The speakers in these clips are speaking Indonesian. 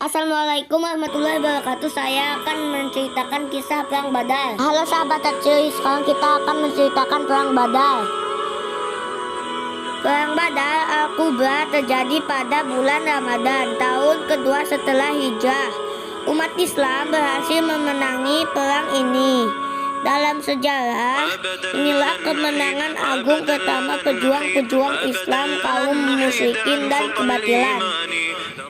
Assalamualaikum warahmatullahi wabarakatuh. Saya akan menceritakan kisah Perang Badar. Halo sahabat Tafsir, sekarang kita akan menceritakan Perang Badar. Perang Badar Al-Kubra terjadi pada bulan Ramadan, tahun kedua setelah hijrah. Umat Islam berhasil memenangi perang ini. Dalam sejarah, inilah kemenangan agung pertama pejuang-pejuang Islam, kaum musyrikin dan kebatilan.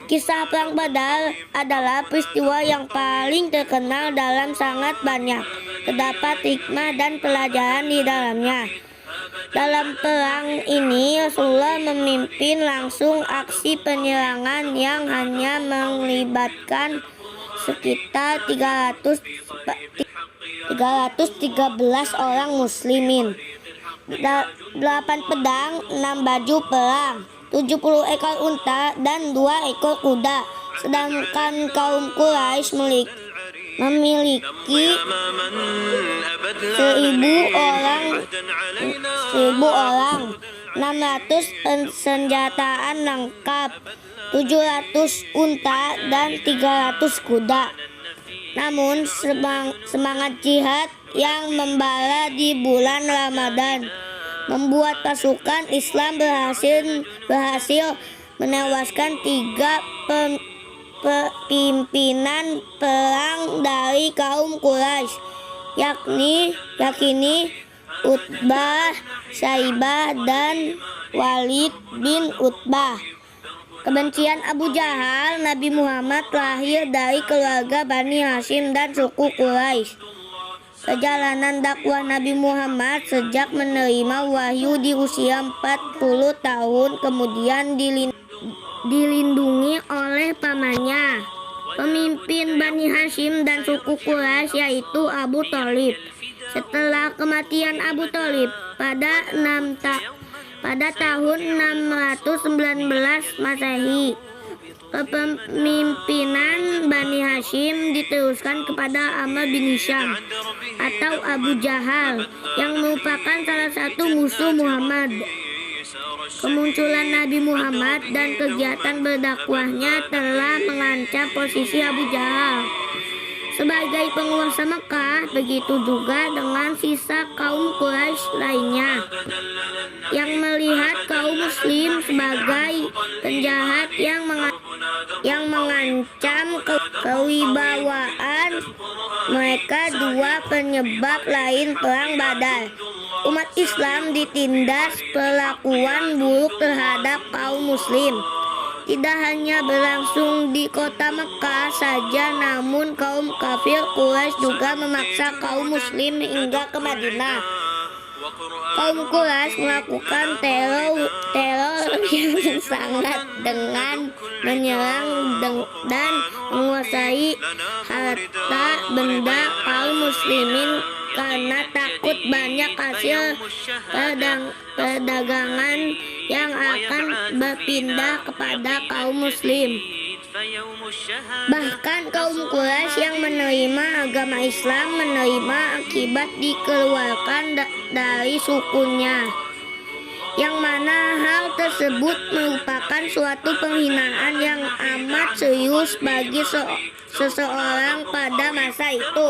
Kisah Perang Badar adalah peristiwa yang paling terkenal dalam sangat banyak. Terdapat hikmah dan pelajaran di dalamnya. Dalam perang ini, Rasulullah memimpin langsung aksi penyerangan yang hanya melibatkan sekitar 313 orang muslimin. 8 pedang, 6 baju perang, 70 ekor unta dan 2 ekor kuda. Sedangkan kaum Quraisy memiliki 1.000 orang, 600 persenjataan lengkap, 700 unta dan 300 kuda. Namun semangat jihad yang membara di bulan Ramadan membuat pasukan Islam berhasil menewaskan 3 pimpinan perang dari kaum Quraisy, yakni Utbah, Syaibah dan Walid bin Utbah. Kebencian Abu Jahal Nabi Muhammad lahir dari keluarga Bani Hashim dan suku Quraisy. Perjalanan dakwah Nabi Muhammad sejak menerima wahyu di usia 40 tahun, kemudian dilindungi oleh pamannya, pemimpin Bani Hashim dan suku Quraisy, yaitu Abu Thalib. Setelah kematian Abu Thalib pada tahun 619 Masehi, kepemimpinan Bani Hashim diteruskan kepada Amr bin Hisham atau Abu Jahal yang merupakan salah satu musuh Muhammad. Kemunculan Nabi Muhammad dan kegiatan berdakwahnya telah mengancam posisi Abu Jahal sebagai penguasa Mekah. Begitu juga dengan sisa kaum Quraisy lainnya yang melihat kaum muslim sebagai penjahat yang mengancam kewibawaan mereka. Dua penyebab lain Perang Badar: umat Islam ditindas perlakuan buruk terhadap kaum muslim. Tidak hanya berlangsung di kota Mekah saja, namun kaum kafir Quraisy juga memaksa kaum muslim hingga ke Madinah. Kaum Quraisy melakukan teror yang sangat dengan menyerang dan menguasai harta benda kaum muslimin karena takut banyak hasil perdagangan yang akan berpindah kepada kaum muslim. Bahkan kaum Quraisy yang menerima agama Islam menerima akibat dikeluarkan dari sukunya, yang mana hal tersebut merupakan suatu penghinaan yang amat serius bagi seseorang pada masa itu,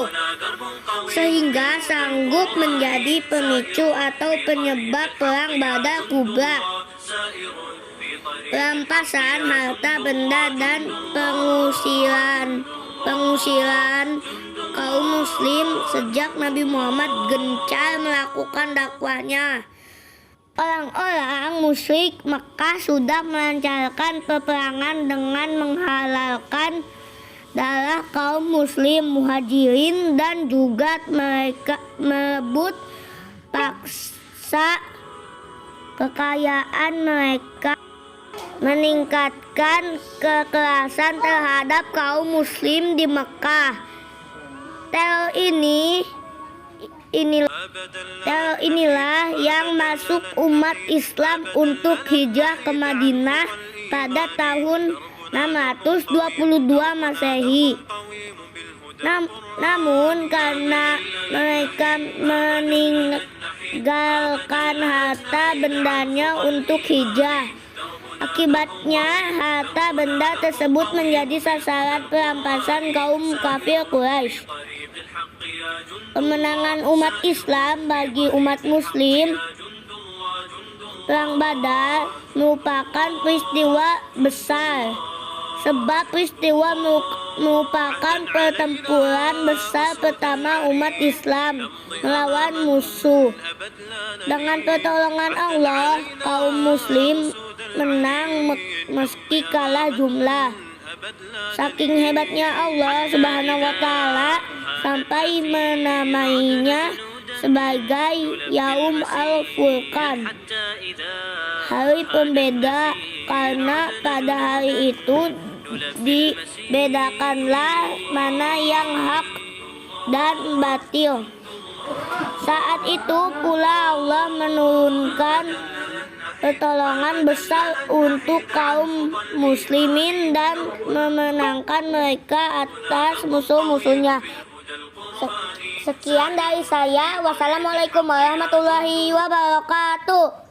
sehingga sanggup menjadi pemicu atau penyebab Perang Badar Kubra. Perampasan harta benda dan pengusiran kaum muslim sejak Nabi Muhammad gencar melakukan dakwahnya. Orang-orang musyrik Mekah sudah melancarkan peperangan dengan menghalalkan darah kaum muslim muhajirin dan juga mereka merebut paksa kekayaan mereka, meningkatkan kekerasan terhadap kaum muslim di Mekah. Teror inilah yang masuk umat Islam untuk hijrah ke Madinah pada tahun 622 Masehi. Namun karena mereka meninggalkan harta bendanya untuk hijrah, Akibatnya, harta benda tersebut menjadi sasaran perampasan kaum kafir Quraisy. Kemenangan umat Islam bagi umat Muslim. Perang Badar merupakan peristiwa besar, sebab peristiwa merupakan pertempuran besar pertama umat Islam melawan musuh. Dengan pertolongan Allah, kaum Muslim menang meski kalah jumlah. Saking hebatnya Allah Subhanahu wa Ta'ala sampai menamainya sebagai Yaum Al-Furqan, hari pembeda, karena pada hari itu dibedakanlah mana yang hak dan batil. Saat itu pula Allah menurunkan pertolongan besar untuk kaum muslimin dan memenangkan mereka atas musuh-musuhnya. Sekian dari saya. Wassalamualaikum warahmatullahi wabarakatuh.